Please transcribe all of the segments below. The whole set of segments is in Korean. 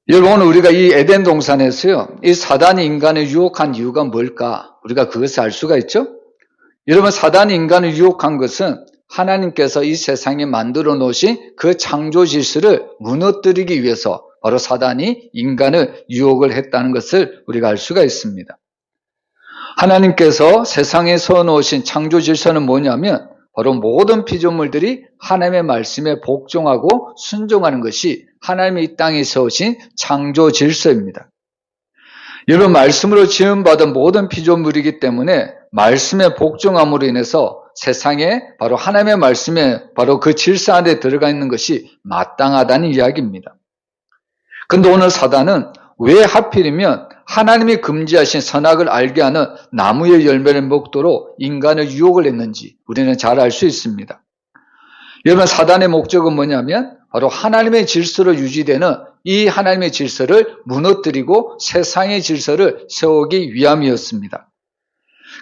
여러분, 오늘 우리가 이 에덴 동산에서요, 이 사단이 인간을 유혹한 이유가 뭘까? 우리가 그것을 알 수가 있죠? 여러분, 사단이 인간을 유혹한 것은 하나님께서 이 세상에 만들어 놓으신 그 창조 질서를 무너뜨리기 위해서 바로 사단이 인간을 유혹을 했다는 것을 우리가 알 수가 있습니다. 하나님께서 세상에 세워놓으신 창조 질서는 뭐냐면 바로 모든 피조물들이 하나님의 말씀에 복종하고 순종하는 것이 하나님의 이 땅에 세우신 창조 질서입니다. 여러분, 말씀으로 지음받은 모든 피조물이기 때문에 말씀에 복종함으로 인해서 세상에 바로 하나님의 말씀에 바로 그 질서 안에 들어가 있는 것이 마땅하다는 이야기입니다. 그런데 오늘 사단은 왜 하필이면 하나님이 금지하신 선악을 알게 하는 나무의 열매를 먹도록 인간을 유혹을 했는지 우리는 잘 알 수 있습니다. 여러분, 사단의 목적은 뭐냐면 바로 하나님의 질서로 유지되는 이 하나님의 질서를 무너뜨리고 세상의 질서를 세우기 위함이었습니다.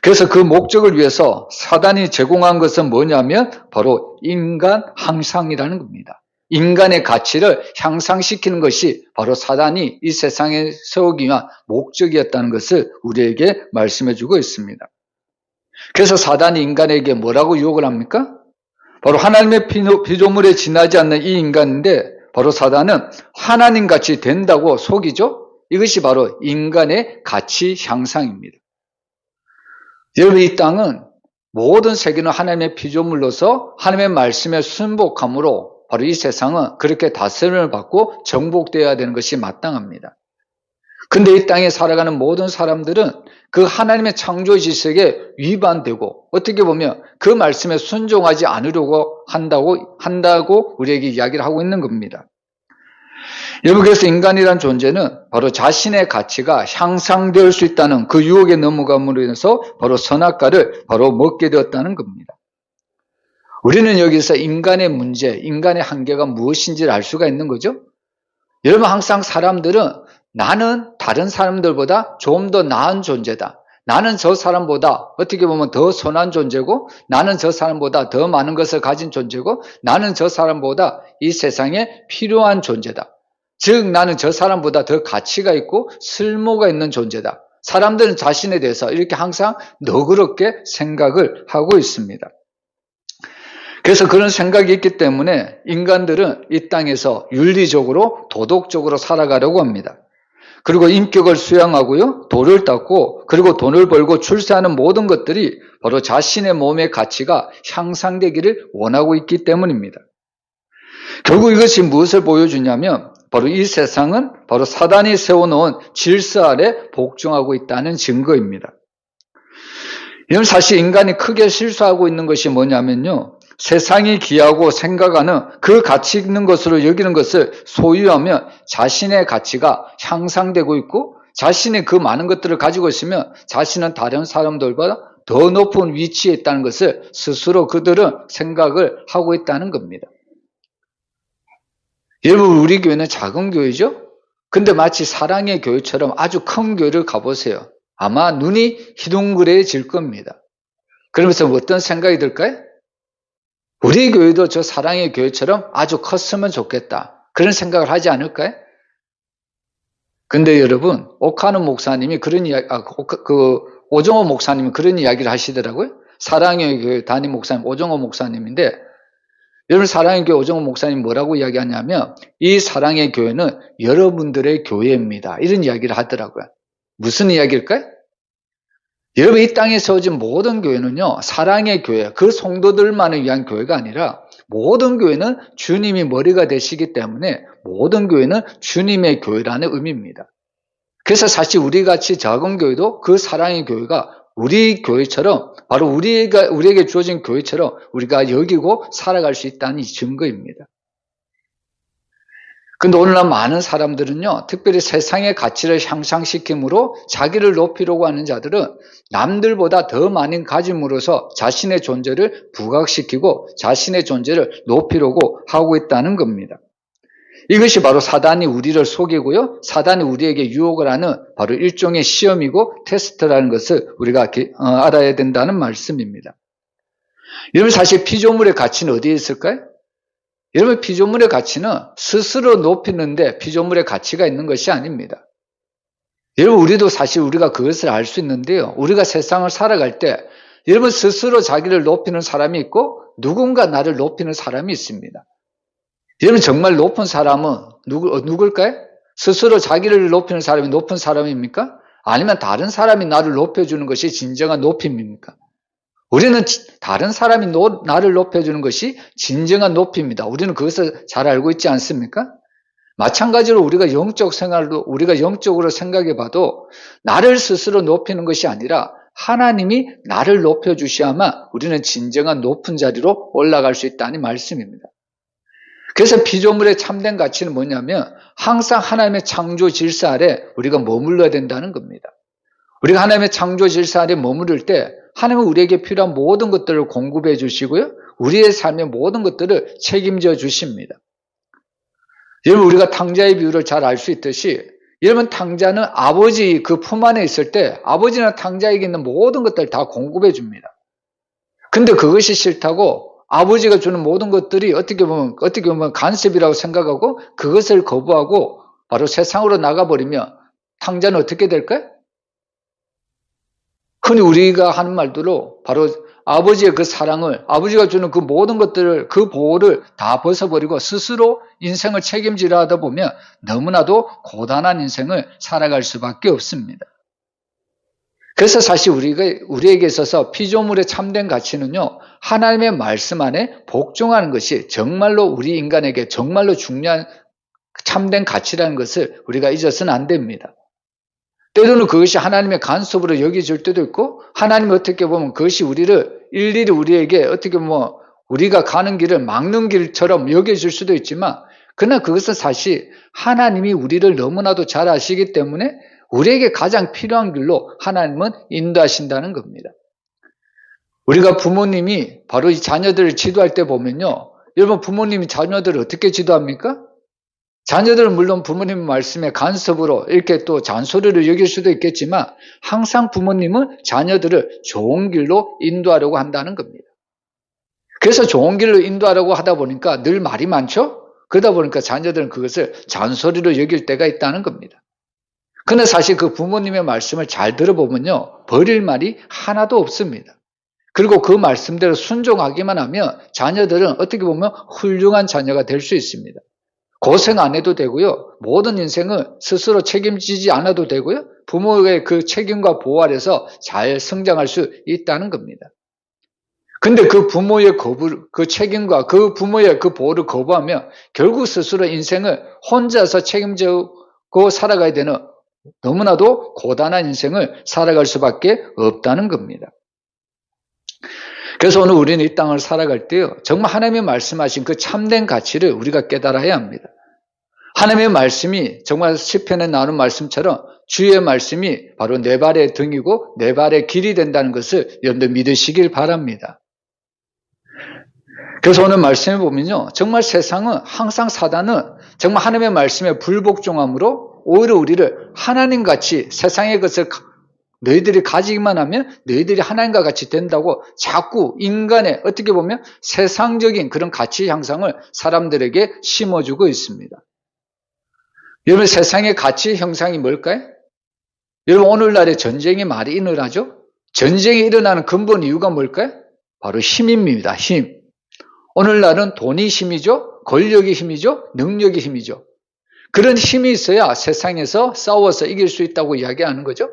그래서 그 목적을 위해서 사단이 제공한 것은 뭐냐면 바로 인간 향상이라는 겁니다. 인간의 가치를 향상시키는 것이 바로 사단이 이 세상에 세우기 위한 목적이었다는 것을 우리에게 말씀해주고 있습니다. 그래서 사단이 인간에게 뭐라고 유혹을 합니까? 바로 하나님의 피조물에 지나지 않는 이 인간인데 바로 사단은 하나님같이 된다고 속이죠? 이것이 바로 인간의 가치 향상입니다. 여러분, 이 땅은 모든 세계는 하나님의 피조물로서 하나님의 말씀에 순복함으로 바로 이 세상은 그렇게 다스림을 받고 정복되어야 되는 것이 마땅합니다. 근데 이 땅에 살아가는 모든 사람들은 그 하나님의 창조 질서에 위반되고 어떻게 보면 그 말씀에 순종하지 않으려고 한다고 우리에게 이야기를 하고 있는 겁니다. 여러분, 그래서 인간이란 존재는 바로 자신의 가치가 향상될 수 있다는 그 유혹에 넘어감으로 인해서 바로 선악과를 바로 먹게 되었다는 겁니다. 우리는 여기서 인간의 문제, 인간의 한계가 무엇인지를 알 수가 있는 거죠. 여러분, 항상 사람들은 나는 다른 사람들보다 좀 더 나은 존재다. 나는 저 사람보다 어떻게 보면 더 선한 존재고, 나는 저 사람보다 더 많은 것을 가진 존재고, 나는 저 사람보다 이 세상에 필요한 존재다. 즉, 나는 저 사람보다 더 가치가 있고 쓸모가 있는 존재다. 사람들은 자신에 대해서 이렇게 항상 너그럽게 생각을 하고 있습니다. 그래서 그런 생각이 있기 때문에 인간들은 이 땅에서 윤리적으로 도덕적으로 살아가려고 합니다. 그리고 인격을 수양하고요, 돌을 닦고, 그리고 돈을 벌고 출세하는 모든 것들이 바로 자신의 몸의 가치가 향상되기를 원하고 있기 때문입니다. 결국 이것이 무엇을 보여주냐면 바로 이 세상은 바로 사단이 세워놓은 질서 아래 복종하고 있다는 증거입니다. 이건 사실 인간이 크게 실수하고 있는 것이 뭐냐면요, 세상이 기하고 생각하는 그 가치 있는 것으로 여기는 것을 소유하면 자신의 가치가 향상되고 있고, 자신의 그 많은 것들을 가지고 있으면 자신은 다른 사람들보다 더 높은 위치에 있다는 것을 스스로 그들은 생각을 하고 있다는 겁니다. 여러분, 우리 교회는 작은 교회죠? 근데 마치 사랑의 교회처럼 아주 큰 교회를 가보세요. 아마 눈이 희둥그레질 겁니다. 그러면서 어떤 생각이 들까요? 우리 교회도 저 사랑의 교회처럼 아주 컸으면 좋겠다. 그런 생각을 하지 않을까요? 근데 여러분, 오카노 목사님이 그런 이야기, 오정호 목사님이 그런 이야기를 하시더라고요. 사랑의 교회 담임 목사님, 오정호 목사님인데, 여러분, 사랑의 교회 오정호 목사님 뭐라고 이야기하냐면, 이 사랑의 교회는 여러분들의 교회입니다. 이런 이야기를 하더라고요. 무슨 이야기일까요? 여러분, 이 땅에 세워진 모든 교회는요, 사랑의 교회, 그 성도들만을 위한 교회가 아니라 모든 교회는 주님이 머리가 되시기 때문에 모든 교회는 주님의 교회라는 의미입니다. 그래서 사실 우리 같이 작은 교회도 그 사랑의 교회가 우리 교회처럼, 바로 우리에게 주어진 교회처럼 우리가 여기고 살아갈 수 있다는 증거입니다. 근데 오늘날 많은 사람들은요, 특별히 세상의 가치를 향상시킴으로 자기를 높이려고 하는 자들은 남들보다 더 많이 가짐으로써 자신의 존재를 부각시키고 자신의 존재를 높이려고 하고 있다는 겁니다. 이것이 바로 사단이 우리를 속이고요, 사단이 우리에게 유혹을 하는 바로 일종의 시험이고 테스트라는 것을 우리가 알아야 된다는 말씀입니다. 여러분, 사실 피조물의 가치는 어디에 있을까요? 여러분, 피조물의 가치는 스스로 높이는데 피조물의 가치가 있는 것이 아닙니다. 여러분, 우리도 사실 우리가 그것을 알 수 있는데요. 우리가 세상을 살아갈 때 여러분 스스로 자기를 높이는 사람이 있고 누군가 나를 높이는 사람이 있습니다. 여러분, 정말 높은 사람은 누굴까요? 스스로 자기를 높이는 사람이 높은 사람입니까? 아니면 다른 사람이 나를 높여주는 것이 진정한 높임입니까? 우리는 다른 사람이 나를 높여주는 것이 진정한 높이입니다. 우리는 그것을 잘 알고 있지 않습니까? 마찬가지로 우리가 영적 생활도 우리가 영적으로 생각해 봐도 나를 스스로 높이는 것이 아니라 하나님이 나를 높여주셔야만 우리는 진정한 높은 자리로 올라갈 수 있다는 말씀입니다. 그래서 피조물의 참된 가치는 뭐냐면 항상 하나님의 창조 질서 아래 우리가 머물러야 된다는 겁니다. 우리가 하나님의 창조 질서 아래 머무를 때 하나님은 우리에게 필요한 모든 것들을 공급해 주시고요. 우리의 삶의 모든 것들을 책임져 주십니다. 여러분, 우리가 탕자의 비유를 잘 알 수 있듯이 여러분, 탕자는 아버지 그 품 안에 있을 때 아버지는 탕자에게 있는 모든 것들을 다 공급해 줍니다. 근데 그것이 싫다고 아버지가 주는 모든 것들이 어떻게 보면 간섭이라고 생각하고 그것을 거부하고 바로 세상으로 나가버리면 탕자는 어떻게 될까요? 흔히 우리가 하는 말대로 바로 아버지의 그 사랑을, 아버지가 주는 그 모든 것들을, 그 보호를 다 벗어버리고 스스로 인생을 책임지려 하다 보면 너무나도 고단한 인생을 살아갈 수밖에 없습니다. 그래서 사실 우리에게 있어서 피조물의 참된 가치는요, 하나님의 말씀 안에 복종하는 것이 정말로 우리 인간에게 정말로 중요한 참된 가치라는 것을 우리가 잊어서는 안 됩니다. 때로는 그것이 하나님의 간섭으로 여겨질 때도 있고, 하나님이 어떻게 보면 그것이 일일이 우리에게 어떻게 보면 우리가 가는 길을 막는 길처럼 여겨질 수도 있지만, 그러나 그것은 사실 하나님이 우리를 너무나도 잘 아시기 때문에 우리에게 가장 필요한 길로 하나님은 인도하신다는 겁니다. 우리가 부모님이 바로 이 자녀들을 지도할 때 보면요, 여러분, 부모님이 자녀들을 어떻게 지도합니까? 자녀들은 물론 부모님 말씀에 간섭으로 이렇게 또 잔소리를 여길 수도 있겠지만 항상 부모님은 자녀들을 좋은 길로 인도하려고 한다는 겁니다. 그래서 좋은 길로 인도하려고 하다 보니까 늘 말이 많죠? 그러다 보니까 자녀들은 그것을 잔소리로 여길 때가 있다는 겁니다. 그런데 사실 그 부모님의 말씀을 잘 들어보면요, 버릴 말이 하나도 없습니다. 그리고 그 말씀대로 순종하기만 하면 자녀들은 어떻게 보면 훌륭한 자녀가 될 수 있습니다. 고생 안 해도 되고요. 모든 인생을 스스로 책임지지 않아도 되고요. 부모의 그 책임과 보호 아래서 잘 성장할 수 있다는 겁니다. 근데 그 부모의 그 책임과 그 부모의 그 보호를 거부하면 결국 스스로 인생을 혼자서 책임지고 살아가야 되는 너무나도 고단한 인생을 살아갈 수밖에 없다는 겁니다. 그래서 오늘 우리는 이 땅을 살아갈 때요, 정말 하나님이 말씀하신 그 참된 가치를 우리가 깨달아야 합니다. 하나님의 말씀이 정말 시편에 나오는 말씀처럼 주의 말씀이 바로 내 발의 등이고 내 발의 길이 된다는 것을 여러분들 믿으시길 바랍니다. 그래서 오늘 말씀에 보면요, 정말 세상은 항상 사단은 정말 하나님의 말씀에 불복종함으로 오히려 우리를 하나님같이 세상의 것을 너희들이 가지기만 하면 너희들이 하나님과 같이 된다고 자꾸 인간의 어떻게 보면 세상적인 그런 가치 향상을 사람들에게 심어주고 있습니다. 여러분, 세상의 가치 형상이 뭘까요? 여러분, 오늘날의 전쟁이 말이 일어나죠? 전쟁이 일어나는 근본 이유가 뭘까요? 바로 힘입니다. 힘. 오늘날은 돈이 힘이죠? 권력이 힘이죠? 능력이 힘이죠. 그런 힘이 있어야 세상에서 싸워서 이길 수 있다고 이야기하는 거죠.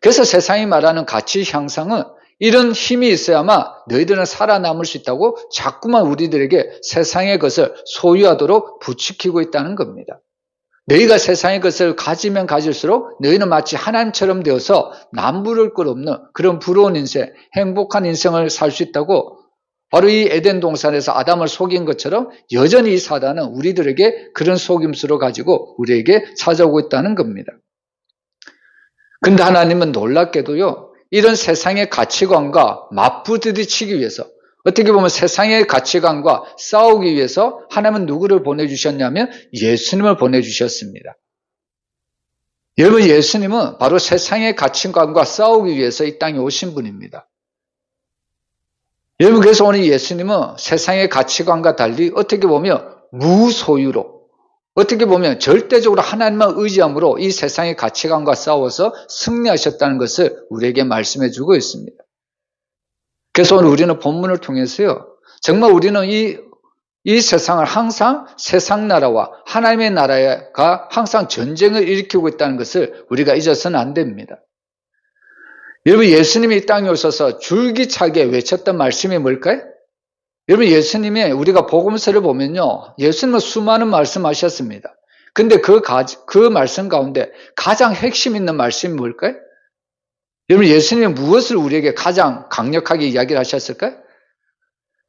그래서 세상이 말하는 가치 향상은 이런 힘이 있어야만 너희들은 살아남을 수 있다고 자꾸만 우리들에게 세상의 것을 소유하도록 부추기고 있다는 겁니다. 너희가 세상의 것을 가지면 가질수록 너희는 마치 하나님처럼 되어서 남부를 것 없는 그런 부러운 인생, 행복한 인생을 살 수 있다고 바로 이 에덴 동산에서 아담을 속인 것처럼 여전히 이 사단은 우리들에게 그런 속임수로 가지고 우리에게 찾아오고 있다는 겁니다. 근데 하나님은 놀랍게도요, 이런 세상의 가치관과 맞부딪히기 위해서, 어떻게 보면 세상의 가치관과 싸우기 위해서 하나님은 누구를 보내주셨냐면 예수님을 보내주셨습니다. 여러분, 예수님은 바로 세상의 가치관과 싸우기 위해서 이 땅에 오신 분입니다. 여러분, 그래서 오늘 예수님은 세상의 가치관과 달리 어떻게 보면 무소유로, 어떻게 보면 절대적으로 하나님만 의지함으로 이 세상의 가치관과 싸워서 승리하셨다는 것을 우리에게 말씀해 주고 있습니다. 그래서 오늘 우리는 본문을 통해서요, 정말 우리는 이 세상을 항상 세상 나라와 하나님의 나라가 항상 전쟁을 일으키고 있다는 것을 우리가 잊어서는 안 됩니다. 여러분, 예수님이 이 땅에 오셔서 줄기차게 외쳤던 말씀이 뭘까요? 여러분, 예수님의 우리가 복음서를 보면요, 예수님은 수많은 말씀하셨습니다. 근데 그 말씀 가운데 가장 핵심 있는 말씀이 뭘까요? 여러분, 예수님은 무엇을 우리에게 가장 강력하게 이야기를 하셨을까요?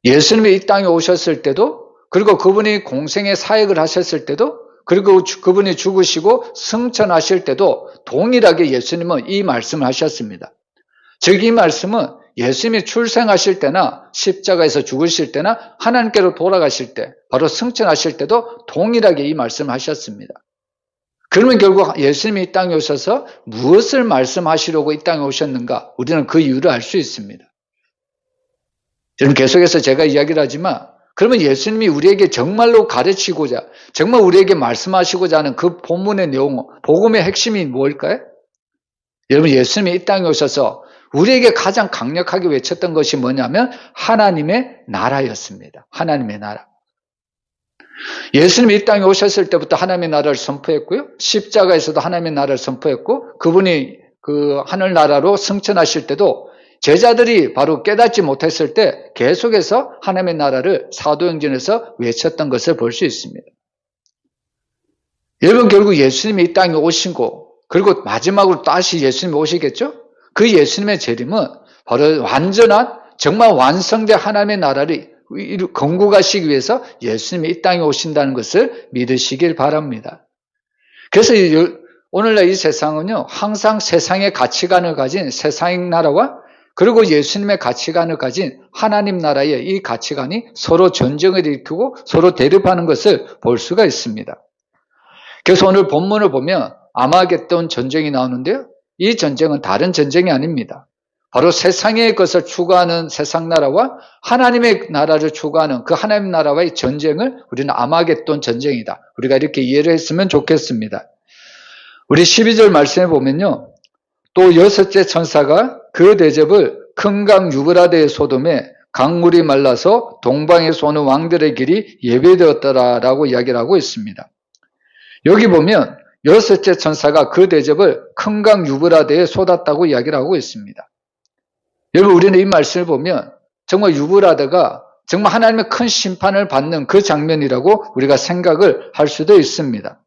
예수님이 이 땅에 오셨을 때도, 그리고 그분이 공생의 사역을 하셨을 때도, 그리고 그분이 죽으시고 승천하실 때도 동일하게 예수님은 이 말씀을 하셨습니다. 즉, 이 말씀은 예수님이 출생하실 때나 십자가에서 죽으실 때나 하나님께로 돌아가실 때, 바로 승천하실 때도 동일하게 이 말씀을 하셨습니다. 그러면 결국 예수님이 이 땅에 오셔서 무엇을 말씀하시려고 이 땅에 오셨는가? 우리는 그 이유를 알 수 있습니다. 저는 계속해서 제가 이야기를 하지만, 그러면 예수님이 우리에게 정말로 가르치고자, 정말 우리에게 말씀하시고자 하는 그 본문의 내용, 복음의 핵심이 뭘까요? 여러분, 예수님이 이 땅에 오셔서 우리에게 가장 강력하게 외쳤던 것이 뭐냐면 하나님의 나라였습니다. 하나님의 나라. 예수님이 이 땅에 오셨을 때부터 하나님의 나라를 선포했고요. 십자가에서도 하나님의 나라를 선포했고, 그분이 그 하늘나라로 승천하실 때도 제자들이 바로 깨닫지 못했을 때 계속해서 하나님의 나라를 사도행전에서 외쳤던 것을 볼 수 있습니다. 여러분, 결국 예수님이 이 땅에 오시고, 그리고 마지막으로 다시 예수님이 오시겠죠? 그 예수님의 재림은 바로 완전한, 정말 완성된 하나님의 나라를 건국하시기 위해서 예수님이 이 땅에 오신다는 것을 믿으시길 바랍니다. 그래서 오늘날 이 세상은요, 항상 세상의 가치관을 가진 세상의 나라와, 그리고 예수님의 가치관을 가진 하나님 나라의 이 가치관이 서로 전쟁을 일으키고 서로 대립하는 것을 볼 수가 있습니다. 그래서 오늘 본문을 보면 아마겟돈 전쟁이 나오는데요, 이 전쟁은 다른 전쟁이 아닙니다. 바로 세상의 것을 추구하는 세상 나라와 하나님의 나라를 추구하는 그 하나님 나라와의 전쟁을 우리는 아마겟돈 전쟁이다, 우리가 이렇게 이해를 했으면 좋겠습니다. 우리 12절 말씀에 보면요, 또 여섯째 천사가 그 대접을 큰 강 유브라데의 소돔에 강물이 말라서 동방에서 오는 왕들의 길이 예배되었더라라고 이야기를 하고 있습니다. 여기 보면 여섯째 천사가 그 대접을 큰 강 유브라데에 쏟았다고 이야기를 하고 있습니다. 여러분, 우리는 이 말씀을 보면 정말 유브라데가 정말 하나님의 큰 심판을 받는 그 장면이라고 우리가 생각을 할 수도 있습니다.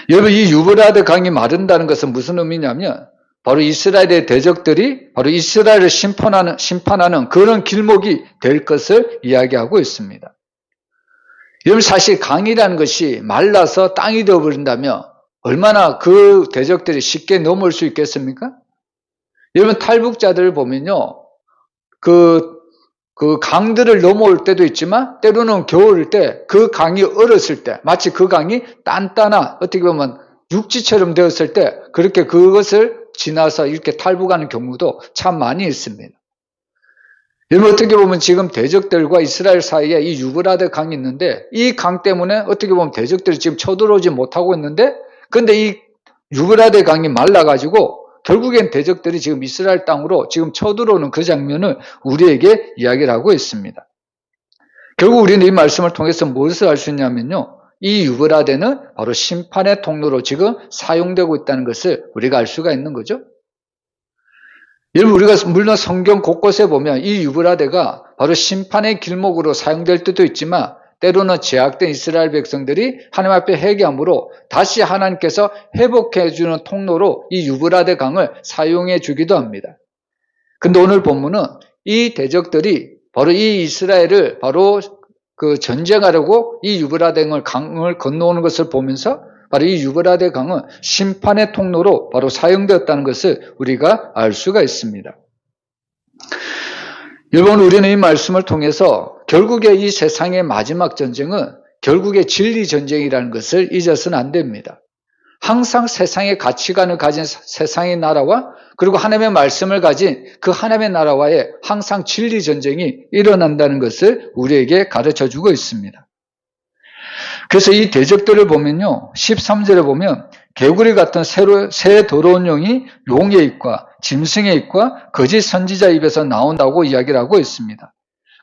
여러분, 이 유브라데 강이 마른다는 것은 무슨 의미냐면 바로 이스라엘의 대적들이 바로 이스라엘을 심판하는 그런 길목이 될 것을 이야기하고 있습니다. 여러분, 사실 강이라는 것이 말라서 땅이 되어버린다면 얼마나 그 대적들이 쉽게 넘어올 수 있겠습니까? 여러분, 탈북자들을 보면요, 그 강들을 넘어올 때도 있지만 때로는 겨울 때 그 강이 얼었을 때, 마치 그 강이 단단한 어떻게 보면 육지처럼 되었을 때 그렇게 그것을 지나서 이렇게 탈북하는 경우도 참 많이 있습니다. 여러분, 어떻게 보면 지금 대적들과 이스라엘 사이에 이 유브라데 강이 있는데 이 강 때문에 어떻게 보면 대적들이 지금 쳐들어오지 못하고 있는데, 근데 이 유브라데 강이 말라가지고 결국엔 대적들이 지금 이스라엘 땅으로 지금 쳐들어오는 그 장면을 우리에게 이야기를 하고 있습니다. 결국 우리는 이 말씀을 통해서 무엇을 알 수 있냐면요, 이 유브라데는 바로 심판의 통로로 지금 사용되고 있다는 것을 우리가 알 수가 있는 거죠. 여러분, 우리가 물론 성경 곳곳에 보면 이 유브라데가 바로 심판의 길목으로 사용될 때도 있지만 때로는 제약된 이스라엘 백성들이 하나님 앞에 회개함으로 다시 하나님께서 회복해주는 통로로 이 유브라데 강을 사용해 주기도 합니다. 근데 오늘 본문은 이 대적들이 바로 이 이스라엘을 바로 그 전쟁하려고 이 유브라데 강을 건너오는 것을 보면서 바로 이 유브라데 강은 심판의 통로로 바로 사용되었다는 것을 우리가 알 수가 있습니다. 여러분, 우리는 이 말씀을 통해서 결국에 이 세상의 마지막 전쟁은 결국에 진리 전쟁이라는 것을 잊어서는 안 됩니다. 항상 세상의 가치관을 가진 세상의 나라와 그리고 하나님의 말씀을 가진 그 하나님의 나라와의 항상 진리 전쟁이 일어난다는 것을 우리에게 가르쳐주고 있습니다. 그래서 이 대적들을 보면요, 13절에 보면 개구리 같은 새 더러운 용이 용의 입과 짐승의 입과 거짓 선지자 입에서 나온다고 이야기를 하고 있습니다.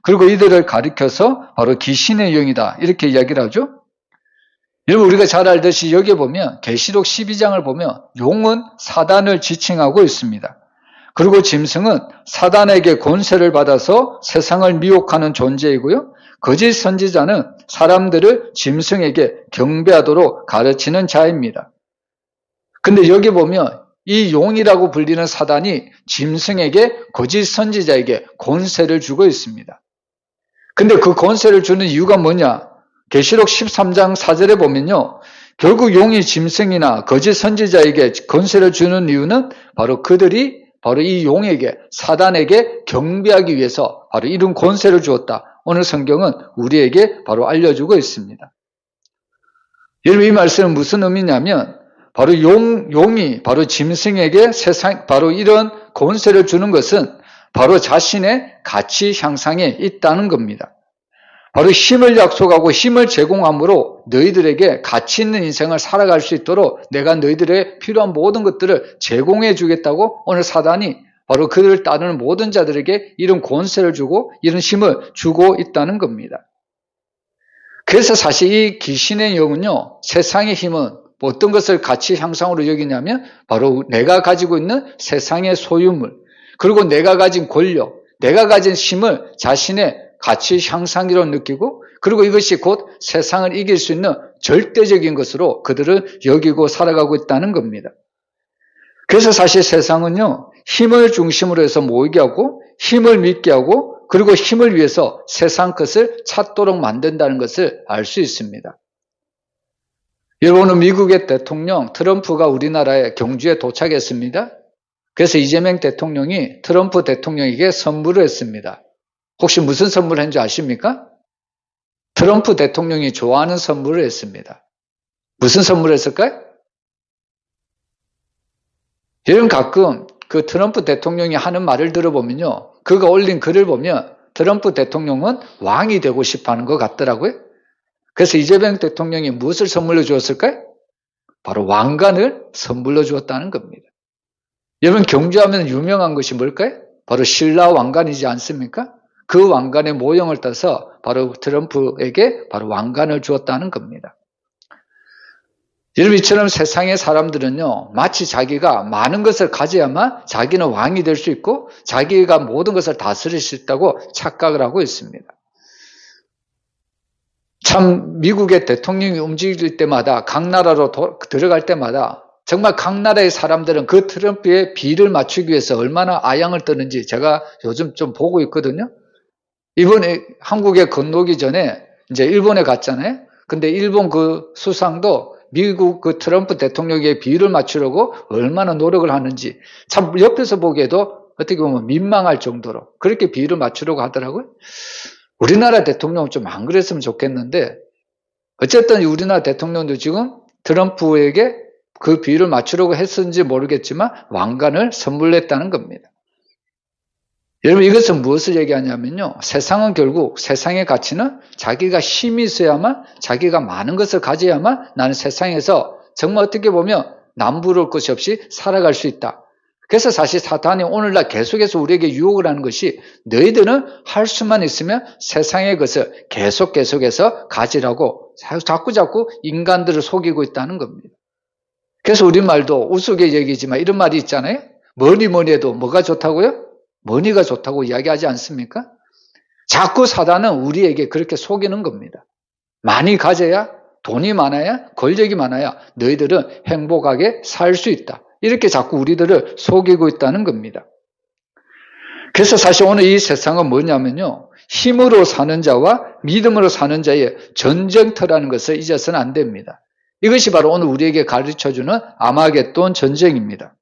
그리고 이들을 가리켜서 바로 귀신의 영이다 이렇게 이야기를 하죠. 여러분, 우리가 잘 알듯이 여기에 보면 계시록 12장을 보면 용은 사단을 지칭하고 있습니다. 그리고 짐승은 사단에게 권세를 받아서 세상을 미혹하는 존재이고요. 거짓 선지자는 사람들을 짐승에게 경배하도록 가르치는 자입니다. 근데 여기 보면 이 용이라고 불리는 사단이 짐승에게 거짓 선지자에게 권세를 주고 있습니다. 근데 그 권세를 주는 이유가 뭐냐? 계시록 13장 4절에 보면요. 결국 용이 짐승이나 거짓 선지자에게 권세를 주는 이유는 바로 그들이 바로 이 용에게 사단에게 경배하기 위해서 바로 이런 권세를 주었다. 오늘 성경은 우리에게 바로 알려주고 있습니다. 여러분, 이 말씀은 무슨 의미냐면 바로 용이 바로 짐승에게 바로 이런 권세를 주는 것은 바로 자신의 가치 향상에 있다는 겁니다. 바로 힘을 약속하고 힘을 제공함으로 너희들에게 가치 있는 인생을 살아갈 수 있도록 내가 너희들에게 필요한 모든 것들을 제공해 주겠다고 오늘 사단이 바로 그들을 따르는 모든 자들에게 이런 권세를 주고 이런 힘을 주고 있다는 겁니다. 그래서 사실 이 귀신의 영은요, 세상의 힘은 어떤 것을 가치 향상으로 여기냐면 바로 내가 가지고 있는 세상의 소유물, 그리고 내가 가진 권력, 내가 가진 힘을 자신의 가치 향상이로 느끼고 그리고 이것이 곧 세상을 이길 수 있는 절대적인 것으로 그들을 여기고 살아가고 있다는 겁니다. 그래서 사실 세상은요, 힘을 중심으로 해서 모이게 하고 힘을 믿게 하고 그리고 힘을 위해서 세상 것을 찾도록 만든다는 것을 알 수 있습니다. 여러분은 미국의 대통령 트럼프가 우리나라의 경주에 도착했습니다. 그래서 이재명 대통령이 트럼프 대통령에게 선물을 했습니다. 혹시 무슨 선물을 했는지 아십니까? 트럼프 대통령이 좋아하는 선물을 했습니다. 무슨 선물을 했을까요? 여러분, 가끔 그 트럼프 대통령이 하는 말을 들어보면요, 그가 올린 글을 보면 트럼프 대통령은 왕이 되고 싶어 하는 것 같더라고요. 그래서 이재명 대통령이 무엇을 선물로 주었을까요? 바로 왕관을 선물로 주었다는 겁니다. 여러분, 경주하면 유명한 것이 뭘까요? 바로 신라 왕관이지 않습니까? 그 왕관의 모형을 따서 바로 트럼프에게 바로 왕관을 주었다는 겁니다. 여러분, 이처럼 세상의 사람들은요, 마치 자기가 많은 것을 가져야만 자기는 왕이 될 수 있고 자기가 모든 것을 다스릴 수 있다고 착각을 하고 있습니다. 참 미국의 대통령이 움직일 때마다 각 나라로 들어갈 때마다 정말 각 나라의 사람들은 그 트럼프의 비를 맞추기 위해서 얼마나 아양을 떠는지 제가 요즘 좀 보고 있거든요. 이번에 한국에 건너기 전에 이제 일본에 갔잖아요. 근데 일본 그 수상도 미국 그 트럼프 대통령의 비를 맞추려고 얼마나 노력을 하는지 참 옆에서 보기에도 어떻게 보면 민망할 정도로 그렇게 비를 맞추려고 하더라고요. 우리나라 대통령은 좀 안 그랬으면 좋겠는데 어쨌든 우리나라 대통령도 지금 트럼프에게 그 비를 맞추려고 했는지 모르겠지만 왕관을 선물했다는 겁니다. 여러분, 이것은 무엇을 얘기하냐면요, 세상은 결국 세상의 가치는 자기가 힘이 있어야만 자기가 많은 것을 가져야만 나는 세상에서 정말 어떻게 보면 남부러울 것이 없이 살아갈 수 있다. 그래서 사실 사탄이 오늘날 계속해서 우리에게 유혹을 하는 것이 너희들은 할 수만 있으면 세상의 것을 계속해서 가지라고 자꾸 인간들을 속이고 있다는 겁니다. 그래서 우리말도 우스개 얘기지만 이런 말이 있잖아요. 뭐니 해도 뭐가 좋다고요? 머니가 좋다고 이야기하지 않습니까? 자꾸 사단은 우리에게 그렇게 속이는 겁니다. 많이 가져야, 돈이 많아야, 권력이 많아야 너희들은 행복하게 살 수 있다. 이렇게 자꾸 우리들을 속이고 있다는 겁니다. 그래서 사실 오늘 이 세상은 뭐냐면요, 힘으로 사는 자와 믿음으로 사는 자의 전쟁터라는 것을 잊어서는 안 됩니다. 이것이 바로 오늘 우리에게 가르쳐주는 아마겟돈 전쟁입니다.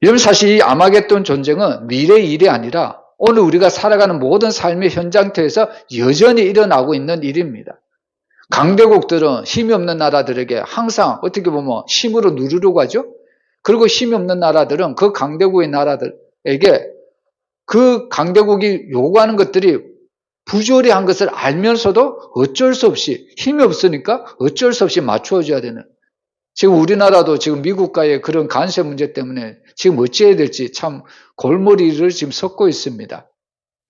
여러분, 사실 이 아마겟돈 전쟁은 미래의 일이 아니라 오늘 우리가 살아가는 모든 삶의 현장터에서 여전히 일어나고 있는 일입니다. 강대국들은 힘이 없는 나라들에게 항상 어떻게 보면 힘으로 누르려고 하죠. 그리고 힘이 없는 나라들은 그 강대국의 나라들에게 그 강대국이 요구하는 것들이 부조리한 것을 알면서도 어쩔 수 없이 힘이 없으니까 어쩔 수 없이 맞추어줘야 되는, 지금 우리나라도 지금 미국과의 그런 관세 문제 때문에 지금 어찌해야 될지 참 골머리를 지금 섞고 있습니다.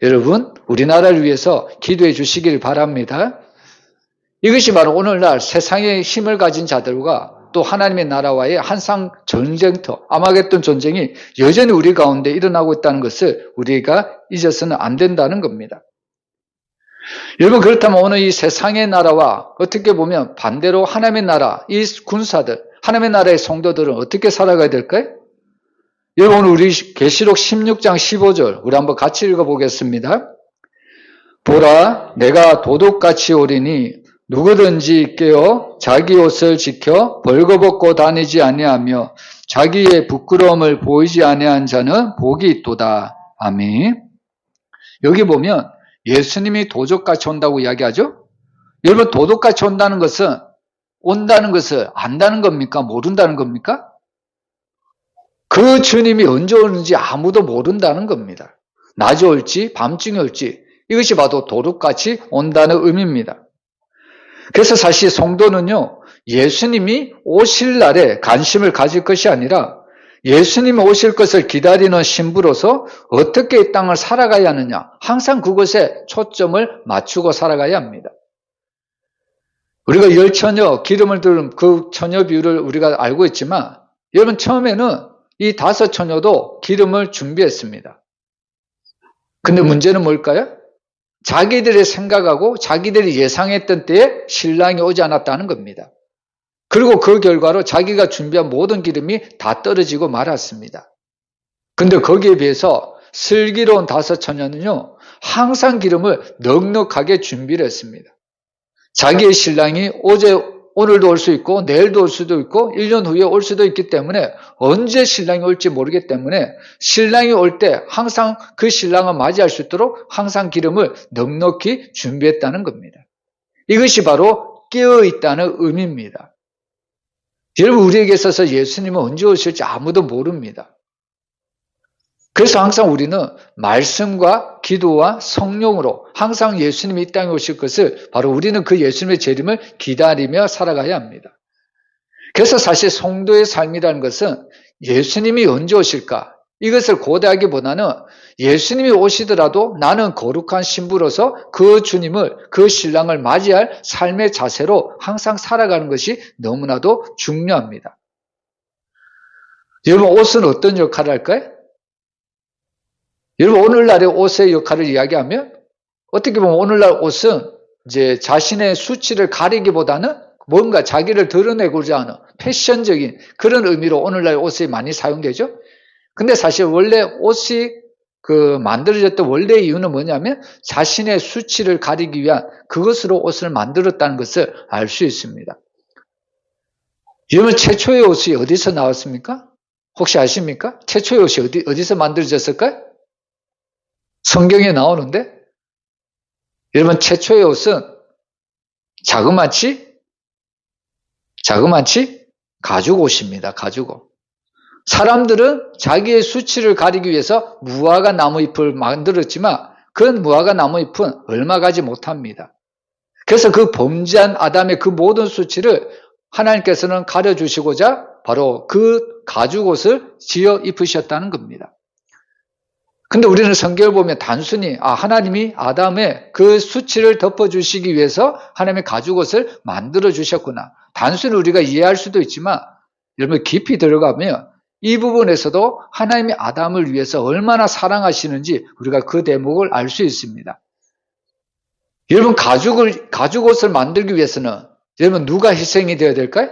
여러분, 우리나라를 위해서 기도해 주시길 바랍니다. 이것이 바로 오늘날 세상의 힘을 가진 자들과 또 하나님의 나라와의 한상 전쟁터, 아마겟돈 전쟁이 여전히 우리 가운데 일어나고 있다는 것을 우리가 잊어서는 안 된다는 겁니다. 여러분, 그렇다면 오늘 이 세상의 나라와 어떻게 보면 반대로 하나님의 나라, 이 군사들, 하나님의 나라의 성도들은 어떻게 살아가야 될까요? 여러분, 오늘 우리 계시록 16장 15절 우리 한번 같이 읽어보겠습니다. 보라, 내가 도둑같이 오리니 누구든지 깨어 자기 옷을 지켜 벌거벗고 다니지 아니하며 자기의 부끄러움을 보이지 아니한 자는 복이 있도다. 아멘. 여기 보면 예수님이 도적같이 온다고 이야기하죠? 여러분, 도둑같이 온다는 것을 안다는 겁니까? 모른다는 겁니까? 그 주님이 언제 오는지 아무도 모른다는 겁니다. 낮에 올지 밤중에 올지 이것이 바로 도둑같이 온다는 의미입니다. 그래서 사실 성도는요, 예수님이 오실 날에 관심을 가질 것이 아니라 예수님이 오실 것을 기다리는 신부로서 어떻게 이 땅을 살아가야 하느냐, 항상 그것에 초점을 맞추고 살아가야 합니다. 우리가 열 처녀, 기름을 두른 그 처녀 비유를 우리가 알고 있지만, 여러분, 처음에는 이 5 처녀도 기름을 준비했습니다. 근데 문제는 뭘까요? 자기들이 생각하고 자기들이 예상했던 때에 신랑이 오지 않았다는 겁니다. 그리고 그 결과로 자기가 준비한 모든 기름이 다 떨어지고 말았습니다. 근데 거기에 비해서 슬기로운 5 처녀는요, 항상 기름을 넉넉하게 준비를 했습니다. 자기의 신랑이 오늘도 올 수 있고 내일도 올 수도 있고 1년 후에 올 수도 있기 때문에 언제 신랑이 올지 모르기 때문에 신랑이 올 때 항상 그 신랑을 맞이할 수 있도록 항상 기름을 넉넉히 준비했다는 겁니다. 이것이 바로 깨어있다는 의미입니다. 여러분, 우리에게 있어서 예수님은 언제 오실지 아무도 모릅니다. 그래서 항상 우리는 말씀과 기도와 성령으로 항상 예수님이 이 땅에 오실 것을 바로 우리는 그 예수님의 재림을 기다리며 살아가야 합니다. 그래서 사실 성도의 삶이라는 것은 예수님이 언제 오실까? 이것을 고대하기보다는 예수님이 오시더라도 나는 거룩한 신부로서 그 주님을, 그 신랑을 맞이할 삶의 자세로 항상 살아가는 것이 너무나도 중요합니다. 여러분, 옷은 어떤 역할을 할까요? 여러분, 오늘날의 옷의 역할을 이야기하면 어떻게 보면 오늘날 옷은 이제 자신의 수치를 가리기보다는 뭔가 자기를 드러내고자 하는 패션적인 그런 의미로 오늘날 옷이 많이 사용되죠. 근데 사실 원래 옷이 만들어졌던 원래의 이유는 뭐냐면 자신의 수치를 가리기 위한 그것으로 옷을 만들었다는 것을 알 수 있습니다. 여러분, 최초의 옷이 어디서 나왔습니까? 혹시 아십니까? 최초의 옷이 어디서 만들어졌을까요? 성경에 나오는데, 여러분, 최초의 옷은 자그마치 가죽 옷입니다. 가죽 옷. 사람들은 자기의 수치를 가리기 위해서 무화과 나무잎을 만들었지만 그 무화과 나무잎은 얼마 가지 못합니다. 그래서 그 범죄한 아담의 그 모든 수치를 하나님께서는 가려주시고자 바로 그 가죽 옷을 지어 입으셨다는 겁니다. 근데 우리는 성경을 보면 단순히 하나님이 아담의 그 수치를 덮어주시기 위해서 하나님의 가죽옷을 만들어주셨구나, 단순히 우리가 이해할 수도 있지만, 여러분, 깊이 들어가면 이 부분에서도 하나님이 아담을 위해서 얼마나 사랑하시는지 우리가 그 대목을 알 수 있습니다. 여러분, 가죽옷을 만들기 위해서는 여러분, 누가 희생이 되어야 될까요?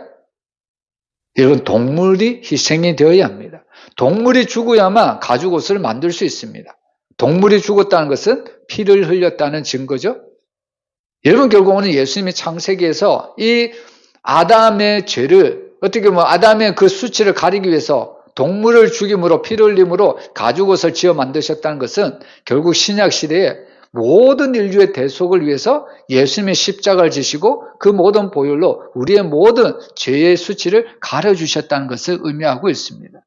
여러분, 동물이 희생이 되어야 합니다. 동물이 죽어야만 가죽옷을 만들 수 있습니다. 동물이 죽었다는 것은 피를 흘렸다는 증거죠. 여러분, 결국은 예수님이 창세기에서 이 아담의 죄를, 어떻게 보면 아담의 그 수치를 가리기 위해서 동물을 죽임으로 피를 흘림으로 가죽옷을 지어 만드셨다는 것은 결국 신약 시대에 모든 인류의 대속을 위해서 예수님의 십자가를 지시고 그 모든 보혈로 우리의 모든 죄의 수치를 가려주셨다는 것을 의미하고 있습니다.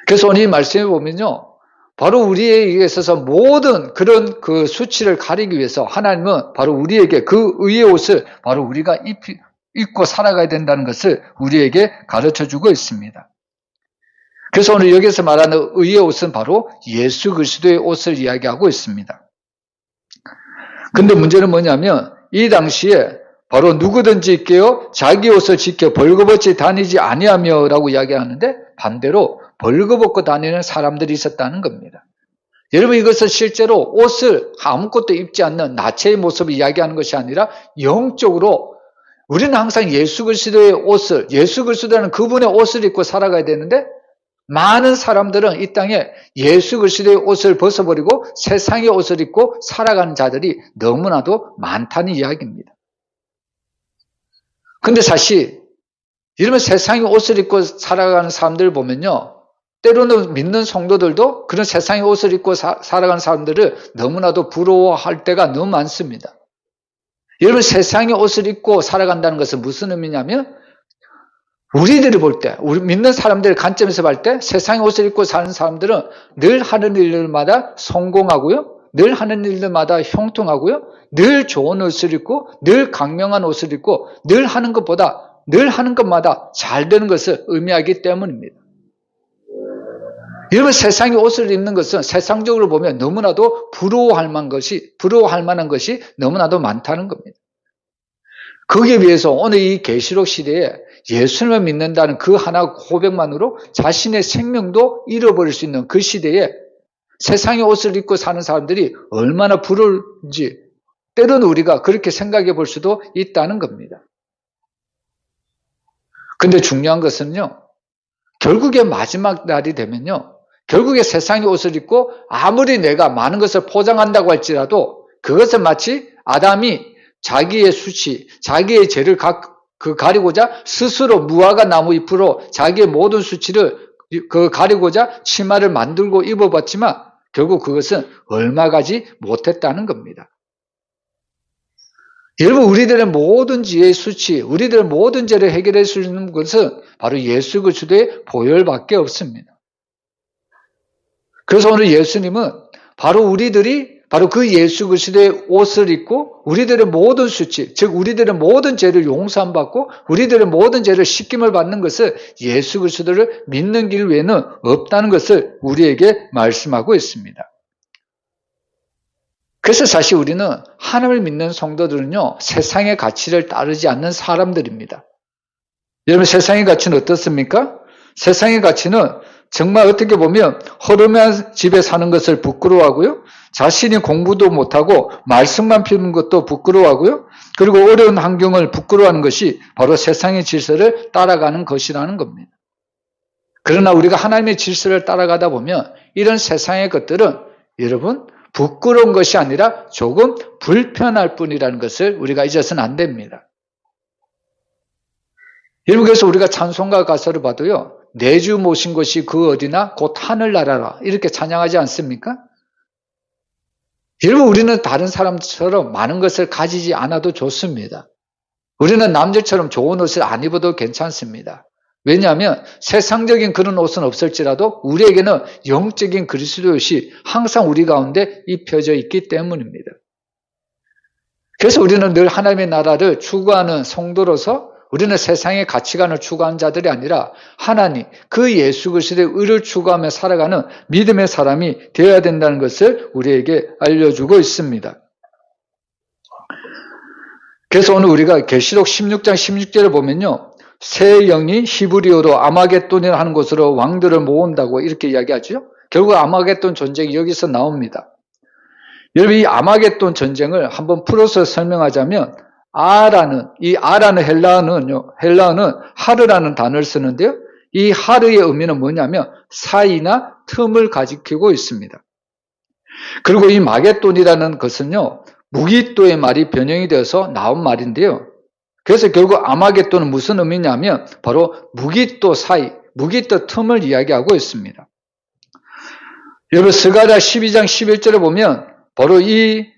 그래서 오늘 이 말씀에 보면요, 바로 우리에게 있어서 모든 그런 그 수치를 가리기 위해서 하나님은 바로 우리에게 그 의의 옷을 바로 우리가 입고 살아가야 된다는 것을 우리에게 가르쳐주고 있습니다. 그래서 오늘 여기서 말하는 의의 옷은 바로 예수 그리스도의 옷을 이야기하고 있습니다. 근데 문제는 뭐냐면 이 당시에 바로 누구든지 있게요 자기 옷을 지켜 벌거벗이 다니지 아니하며 라고 이야기하는데 반대로 벌거벗고 다니는 사람들이 있었다는 겁니다. 여러분 이것은 실제로 옷을 아무것도 입지 않는 나체의 모습을 이야기하는 것이 아니라 영적으로 우리는 항상 예수 그리스도의 옷을, 예수 그리스도라는 그분의 옷을 입고 살아가야 되는데 많은 사람들은 이 땅에 예수 그리스도의 옷을 벗어버리고 세상의 옷을 입고 살아가는 자들이 너무나도 많다는 이야기입니다. 근데 사실 이러면 세상의 옷을 입고 살아가는 사람들을 보면요, 때로는 믿는 성도들도 그런 세상의 옷을 입고 살아가는 사람들을 너무나도 부러워할 때가 너무 많습니다. 여러분 세상의 옷을 입고 살아간다는 것은 무슨 의미냐면 우리들이 볼 때, 우리 믿는 사람들의 관점에서 볼 때 세상의 옷을 입고 사는 사람들은 늘 하는 일들마다 성공하고요, 늘 하는 일들마다 형통하고요, 늘 좋은 옷을 입고 늘 강명한 옷을 입고 늘 하는 것마다 잘 되는 것을 의미하기 때문입니다. 여러분 세상의 옷을 입는 것은 세상적으로 보면 너무나도 부러워할 만한 것이 너무나도 많다는 겁니다. 거기에 비해서 오늘 이 계시록 시대에 예수님을 믿는다는 그 하나 고백만으로 자신의 생명도 잃어버릴 수 있는 그 시대에 세상의 옷을 입고 사는 사람들이 얼마나 부러운지 때로는 우리가 그렇게 생각해 볼 수도 있다는 겁니다. 근데 중요한 것은요, 결국에 마지막 날이 되면요, 결국에 세상의 옷을 입고 아무리 내가 많은 것을 포장한다고 할지라도 그것은 마치 아담이 자기의 수치, 자기의 죄를 가리고자 스스로 무화과 나무 잎으로 자기의 모든 수치를 가리고자 치마를 만들고 입어봤지만 결국 그것은 얼마 가지 못했다는 겁니다. 여러분 우리들의 모든 죄의 수치, 우리들의 모든 죄를 해결할 수 있는 것은 바로 예수 그리스도의 보혈밖에 없습니다. 그래서 오늘 예수님은 바로 우리들이 바로 그 예수 그리스도의 옷을 입고 우리들의 모든 수치, 즉 우리들의 모든 죄를 용서함 받고 우리들의 모든 죄를 씻김을 받는 것을 예수 그리스도를 믿는 길 외에는 없다는 것을 우리에게 말씀하고 있습니다. 그래서 사실 우리는 하나님을 믿는 성도들은요, 세상의 가치를 따르지 않는 사람들입니다. 여러분 세상의 가치는 어떻습니까? 세상의 가치는 정말 어떻게 보면 허름한 집에 사는 것을 부끄러워하고요, 자신이 공부도 못하고 말씀만 피우는 것도 부끄러워하고요, 그리고 어려운 환경을 부끄러워하는 것이 바로 세상의 질서를 따라가는 것이라는 겁니다. 그러나 우리가 하나님의 질서를 따라가다 보면 이런 세상의 것들은 여러분 부끄러운 것이 아니라 조금 불편할 뿐이라는 것을 우리가 잊어서는 안 됩니다. 여러분 그래서 우리가 찬송가 가사를 봐도요, 내 주 모신 것이 그 어디나 곧 하늘나라라 이렇게 찬양하지 않습니까? 여러분 우리는 다른 사람처럼 많은 것을 가지지 않아도 좋습니다. 우리는 남들처럼 좋은 옷을 안 입어도 괜찮습니다. 왜냐하면 세상적인 그런 옷은 없을지라도 우리에게는 영적인 그리스도의 옷이 항상 우리 가운데 입혀져 있기 때문입니다. 그래서 우리는 늘 하나님의 나라를 추구하는 성도로서 우리는 세상의 가치관을 추구하는 자들이 아니라 하나님, 그 예수 그리스도의 의를 추구하며 살아가는 믿음의 사람이 되어야 된다는 것을 우리에게 알려주고 있습니다. 그래서 오늘 우리가 계시록 16장 16절을 보면요, 새 영이 히브리어로 아마겟돈이라는 하는 곳으로 왕들을 모은다고 이렇게 이야기하죠. 결국 아마겟돈 전쟁이 여기서 나옵니다. 여러분 이 아마겟돈 전쟁을 한번 풀어서 설명하자면 이 아라는 헬라어는 하르라는 단어를 쓰는데요. 이 하르의 의미는 뭐냐면 사이나 틈을 가리키고 있습니다. 그리고 이 마겟돈이라는 것은요, 무기또의 말이 변형이 되어서 나온 말인데요. 그래서 결국 아마겟돈은 무슨 의미냐면 바로 무기또 사이, 무기또 틈을 이야기하고 있습니다. 여러분 스가랴 12장 11절에 보면 바로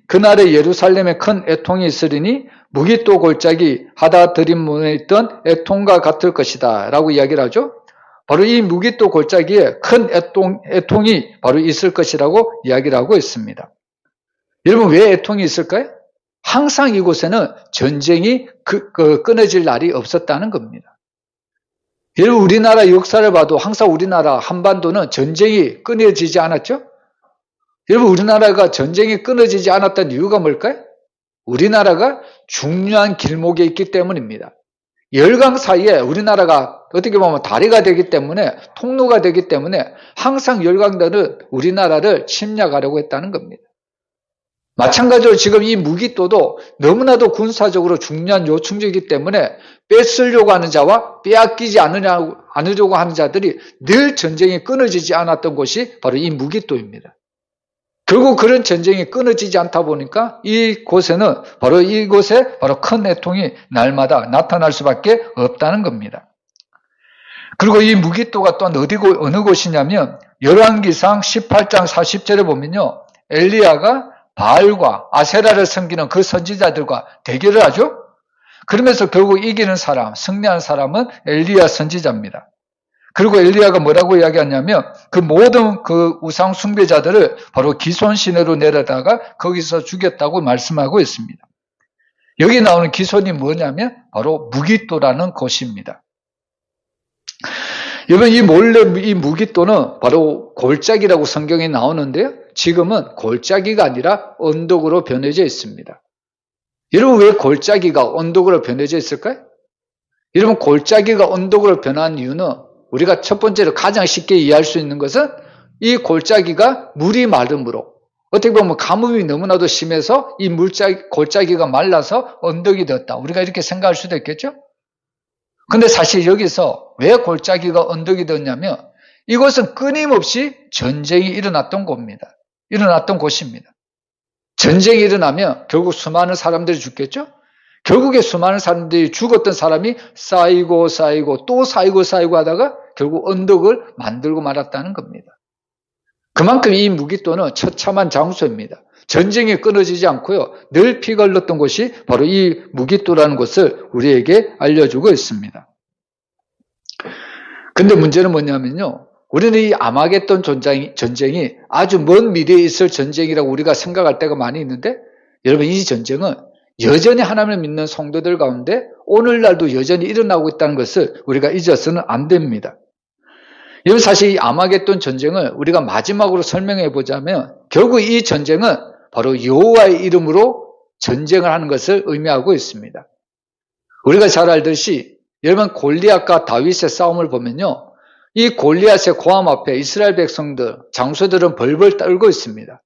그날에 예루살렘에 큰 애통이 있으리니 무기또 골짜기 하다 들인문에 있던 애통과 같을 것이다 라고 이야기를 하죠. 바로 이 무기또 골짜기에 큰 애통이 바로 있을 것이라고 이야기를 하고 있습니다. 여러분 왜 애통이 있을까요? 항상 이곳에는 전쟁이 끊어질 날이 없었다는 겁니다. 여러분 우리나라 역사를 봐도 항상 우리나라 한반도는 전쟁이 끊어지지 않았죠? 여러분 우리나라가 전쟁이 끊어지지 않았던 이유가 뭘까요? 우리나라가 중요한 길목에 있기 때문입니다. 열강 사이에 우리나라가 어떻게 보면 다리가 되기 때문에 통로가 되기 때문에 항상 열강들은 우리나라를 침략하려고 했다는 겁니다. 마찬가지로 지금 이 무기또도 너무나도 군사적으로 중요한 요충지이기 때문에 뺏으려고 하는 자와 빼앗기지 않으려고 하는 자들이 늘 전쟁이 끊어지지 않았던 곳이 바로 이 무기또입니다. 결국 그런 전쟁이 끊어지지 않다 보니까 이곳에는 바로 이곳에 바로 큰 애통이 날마다 나타날 수밖에 없다는 겁니다. 그리고 이 무기또가 또한 어느 곳이냐면 열왕기상 18장 40절에 보면요. 엘리야가 바알과 아세라를 섬기는 그 선지자들과 대결을 하죠. 그러면서 결국 이기는 사람, 승리한 사람은 엘리야 선지자입니다. 그리고 엘리야가 뭐라고 이야기하냐면 그 모든 그 우상 숭배자들을 바로 기손 시내로 내려다가 거기서 죽였다고 말씀하고 있습니다. 여기 나오는 기손이 뭐냐면 바로 무기또라는 곳입니다. 여러분 이 무기또는 바로 골짜기라고 성경에 나오는데요. 지금은 골짜기가 아니라 언덕으로 변해져 있습니다. 여러분 왜 골짜기가 언덕으로 변해져 있을까요? 여러분 골짜기가 언덕으로 변한 이유는 우리가 첫 번째로 가장 쉽게 이해할 수 있는 것은 이 골짜기가 물이 마름으로 어떻게 보면 가뭄이 너무나도 심해서 이 골짜기가 말라서 언덕이 되었다. 우리가 이렇게 생각할 수도 있겠죠? 근데 사실 여기서 왜 골짜기가 언덕이 되었냐면 이곳은 끊임없이 전쟁이 일어났던 곳입니다. 전쟁이 일어나면 결국 수많은 사람들이 죽겠죠? 결국에 수많은 사람들이 죽었던 사람이 쌓이고 또 쌓이고 하다가 결국 언덕을 만들고 말았다는 겁니다. 그만큼 이 무기또는 처참한 장소입니다. 전쟁이 끊어지지 않고요. 늘 피가 흘렀던 곳이 바로 이 무기또라는 것을 우리에게 알려주고 있습니다. 근데 문제는 뭐냐면요. 우리는 이 아마겟돈 전쟁이 아주 먼 미래에 있을 전쟁이라고 우리가 생각할 때가 많이 있는데 여러분 이 전쟁은 여전히 하나님을 믿는 성도들 가운데 오늘날도 여전히 일어나고 있다는 것을 우리가 잊어서는 안 됩니다. 여러분 사실 이 아마겟돈 전쟁을 우리가 마지막으로 설명해 보자면 결국 이 전쟁은 바로 여호와의 이름으로 전쟁을 하는 것을 의미하고 있습니다. 우리가 잘 알듯이 여러분 골리앗과 다윗의 싸움을 보면요. 이 골리앗의 고함 앞에 이스라엘 백성들, 장수들은 벌벌 떨고 있습니다.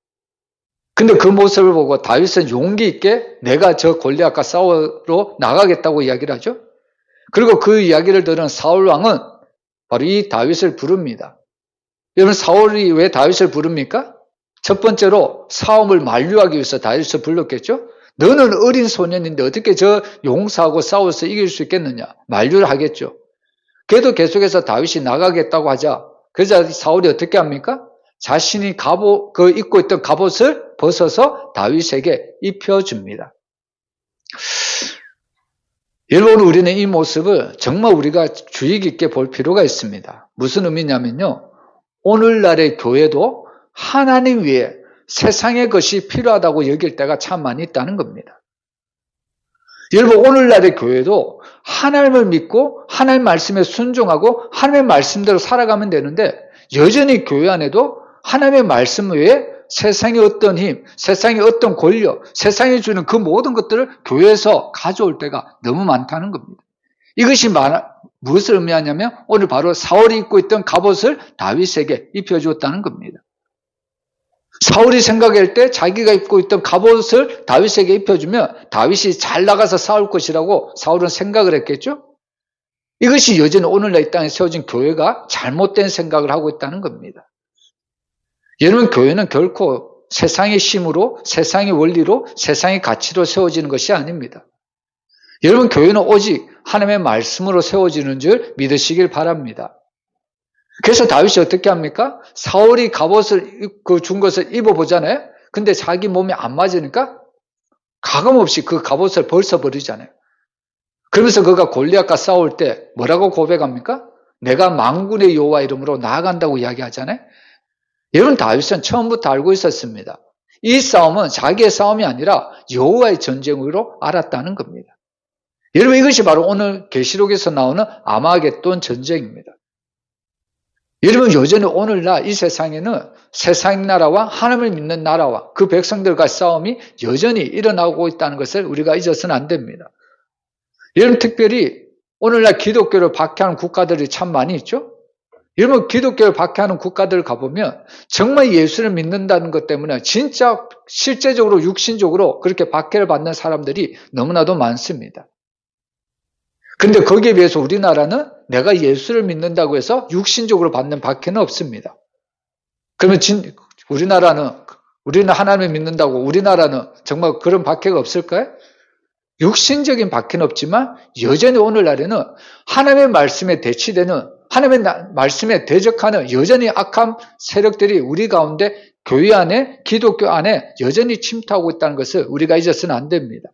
근데 그 모습을 보고 다윗은 용기 있게 내가 저 골리앗과 싸우러 나가겠다고 이야기를 하죠. 그리고 그 이야기를 들은 사울 왕은 바로 이 다윗을 부릅니다. 여러분 사울이 왜 다윗을 부릅니까? 첫 번째로 싸움을 만류하기 위해서 다윗을 불렀겠죠. 너는 어린 소년인데 어떻게 저 용사하고 싸워서 이길 수 있겠느냐. 만류를 하겠죠. 그래도 계속해서 다윗이 나가겠다고 하자. 그러자 사울이 어떻게 합니까? 자신이 입고 있던 갑옷을 벗어서 다윗에게 입혀줍니다. 여러분 우리는 이 모습을 정말 우리가 주의 깊게 볼 필요가 있습니다. 무슨 의미냐면요. 오늘날의 교회도 하나님 위에 세상의 것이 필요하다고 여길 때가 참 많이 있다는 겁니다. 여러분 오늘날의 교회도 하나님을 믿고 하나님 말씀에 순종하고 하나님의 말씀대로 살아가면 되는데 여전히 교회 안에도 하나님의 말씀 외에 세상의 어떤 힘, 세상의 어떤 권력, 세상이 주는 그 모든 것들을 교회에서 가져올 때가 너무 많다는 겁니다. 이것이 무엇을 의미하냐면 오늘 바로 사울이 입고 있던 갑옷을 다윗에게 입혀주었다는 겁니다. 사울이 생각할 때 자기가 입고 있던 갑옷을 다윗에게 입혀주면 다윗이 잘 나가서 싸울 것이라고 사울은 생각을 했겠죠? 이것이 여전히 오늘날 이 땅에 세워진 교회가 잘못된 생각을 하고 있다는 겁니다. 여러분 교회는 결코 세상의 힘으로, 세상의 원리로, 세상의 가치로 세워지는 것이 아닙니다. 여러분 교회는 오직 하나님의 말씀으로 세워지는 줄 믿으시길 바랍니다. 그래서 다윗이 어떻게 합니까? 사울이 갑옷을 준 것을 입어보잖아요. 근데 자기 몸에 안 맞으니까 가감없이 그 갑옷을 벗어버리잖아요. 그러면서 그가 골리앗과 싸울 때 뭐라고 고백합니까? 내가 만군의 여호와 이름으로 나아간다고 이야기하잖아요. 여러분, 다윗은 처음부터 알고 있었습니다. 이 싸움은 자기의 싸움이 아니라 여호와의 전쟁으로 알았다는 겁니다. 여러분, 이것이 바로 오늘 계시록에서 나오는 아마겟돈 전쟁입니다. 여러분, 여전히 오늘날 이 세상에는 세상 나라와 하나님을 믿는 나라와 그 백성들과 싸움이 여전히 일어나고 있다는 것을 우리가 잊어서는 안 됩니다. 여러분, 특별히 오늘날 기독교를 박해하는 국가들이 참 많이 있죠? 여러분, 기독교를 박해하는 국가들을 가보면 정말 예수를 믿는다는 것 때문에 진짜 실제적으로 육신적으로 그렇게 박해를 받는 사람들이 너무나도 많습니다. 근데 거기에 비해서 우리나라는 내가 예수를 믿는다고 해서 육신적으로 받는 박해는 없습니다. 그러면 우리는 하나님을 믿는다고 우리나라는 정말 그런 박해가 없을까요? 육신적인 박해는 없지만 여전히 오늘날에는 하나님의 말씀에 대치되는, 하나님의 말씀에 대적하는 여전히 악한 세력들이 우리 가운데 교회 안에, 기독교 안에 여전히 침투하고 있다는 것을 우리가 잊어서는 안 됩니다.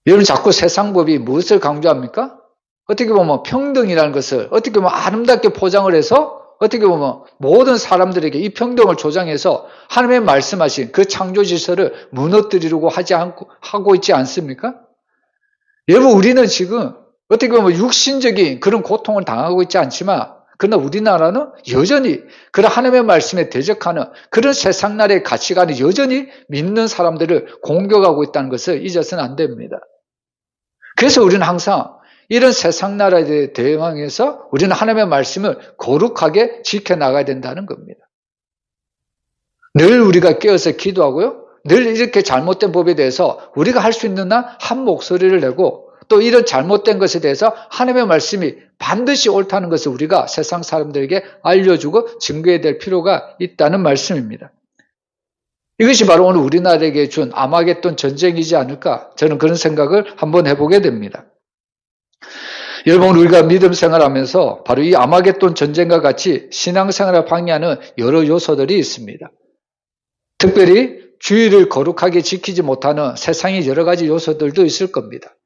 여러분, 자꾸 세상법이 무엇을 강조합니까? 어떻게 보면 평등이라는 것을 어떻게 보면 아름답게 포장을 해서 어떻게 보면 모든 사람들에게 이 평등을 조장해서 하나님의 말씀하신 그 창조 질서를 무너뜨리려고 하고 있지 않습니까? 여러분, 우리는 지금 어떻게 보면 육신적인 그런 고통을 당하고 있지 않지만, 그러나 우리나라는 여전히 그런 하나님의 말씀에 대적하는 그런 세상 나라의 가치관을 여전히 믿는 사람들을 공격하고 있다는 것을 잊어서는 안 됩니다. 그래서 우리는 항상 이런 세상 나라에 대응해서 우리는 하나님의 말씀을 거룩하게 지켜나가야 된다는 겁니다. 늘 우리가 깨어서 기도하고요. 늘 이렇게 잘못된 법에 대해서 우리가 할 수 있는 한 한 목소리를 내고, 또 이런 잘못된 것에 대해서 하나님의 말씀이 반드시 옳다는 것을 우리가 세상 사람들에게 알려주고 증거해야 될 필요가 있다는 말씀입니다. 이것이 바로 오늘 우리나라에게 준 아마겟돈 전쟁이지 않을까, 저는 그런 생각을 한번 해보게 됩니다. 여러분, 우리가 믿음 생활하면서 바로 이 아마겟돈 전쟁과 같이 신앙생활을 방해하는 여러 요소들이 있습니다. 특별히 주의를 거룩하게 지키지 못하는 세상의 여러 가지 요소들도 있을 겁니다.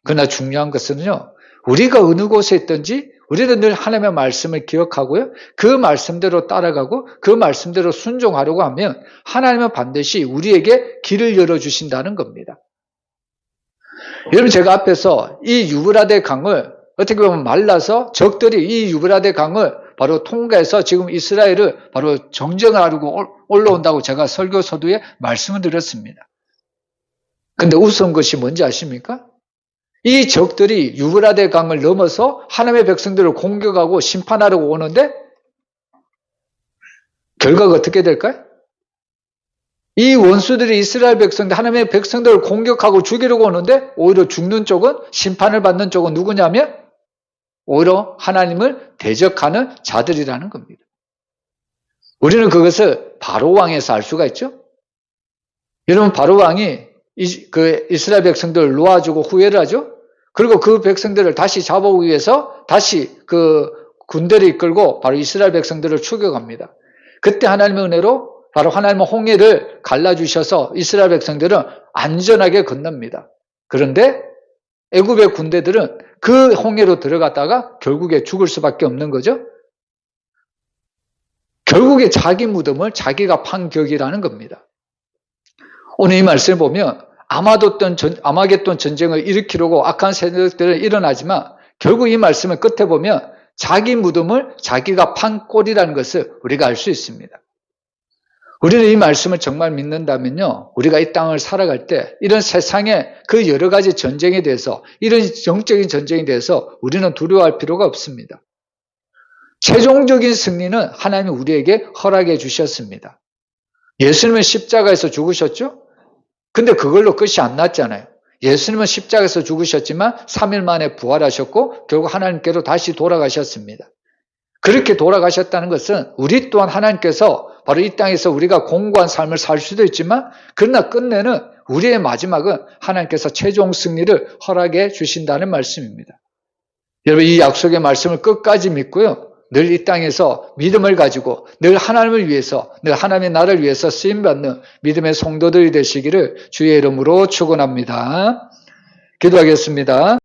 그러나 중요한 것은요, 우리가 어느 곳에 있든지 우리는 늘 하나님의 말씀을 기억하고요, 그 말씀대로 따라가고 그 말씀대로 순종하려고 하면 하나님은 반드시 우리에게 길을 열어주신다는 겁니다. 여러분, 제가 앞에서 이 유브라데 강을 어떻게 보면 말라서 적들이 이 유브라데 강을 바로 통과해서 지금 이스라엘을 바로 정정을 하려고 올라온다고 제가 설교 서두에 말씀을 드렸습니다. 근데 우스운 것이 뭔지 아십니까? 이 적들이 유브라데 강을 넘어서 하나님의 백성들을 공격하고 심판하려고 오는데 결과가 어떻게 될까요? 이 원수들이 이스라엘 백성들, 하나님의 백성들을 공격하고 죽이려고 오는데 오히려 죽는 쪽은, 심판을 받는 쪽은 누구냐면 오히려 하나님을 대적하는 자들이라는 겁니다. 우리는 그것을 바로왕에서 알 수가 있죠. 여러분, 바로왕이 이스라엘 백성들을 놓아주고 후회를 하죠. 그리고 그 백성들을 다시 잡아오기 위해서 다시 그 군대를 이끌고 바로 이스라엘 백성들을 추격합니다. 그때 하나님의 은혜로 바로 하나님의 홍해를 갈라주셔서 이스라엘 백성들은 안전하게 건넙니다. 그런데 애굽의 군대들은 그 홍해로 들어갔다가 결국에 죽을 수밖에 없는 거죠. 결국에 자기 무덤을 자기가 판 격이라는 겁니다. 오늘 이 말씀을 보면 아마겟돈 전쟁을 일으키려고 악한 세력들은 일어나지만 결국 이 말씀을 끝에 보면 자기 무덤을 자기가 판 꼴이라는 것을 우리가 알 수 있습니다. 우리는 이 말씀을 정말 믿는다면요, 우리가 이 땅을 살아갈 때 이런 세상의 그 여러 가지 전쟁에 대해서, 이런 영적인 전쟁에 대해서 우리는 두려워할 필요가 없습니다. 최종적인 승리는 하나님이 우리에게 허락해 주셨습니다. 예수님은 십자가에서 죽으셨죠? 근데 그걸로 끝이 안 났잖아요. 예수님은 십자가에서 죽으셨지만 3일 만에 부활하셨고 결국 하나님께로 다시 돌아가셨습니다. 그렇게 돌아가셨다는 것은 우리 또한 하나님께서 바로 이 땅에서 우리가 공고한 삶을 살 수도 있지만, 그러나 끝내는 우리의 마지막은 하나님께서 최종 승리를 허락해 주신다는 말씀입니다. 여러분 이 약속의 말씀을 끝까지 믿고요. 늘 이 땅에서 믿음을 가지고 늘 하나님을 위해서, 늘 하나님의 나라를 위해서 쓰임받는 믿음의 성도들이 되시기를 주의 이름으로 축원합니다. 기도하겠습니다.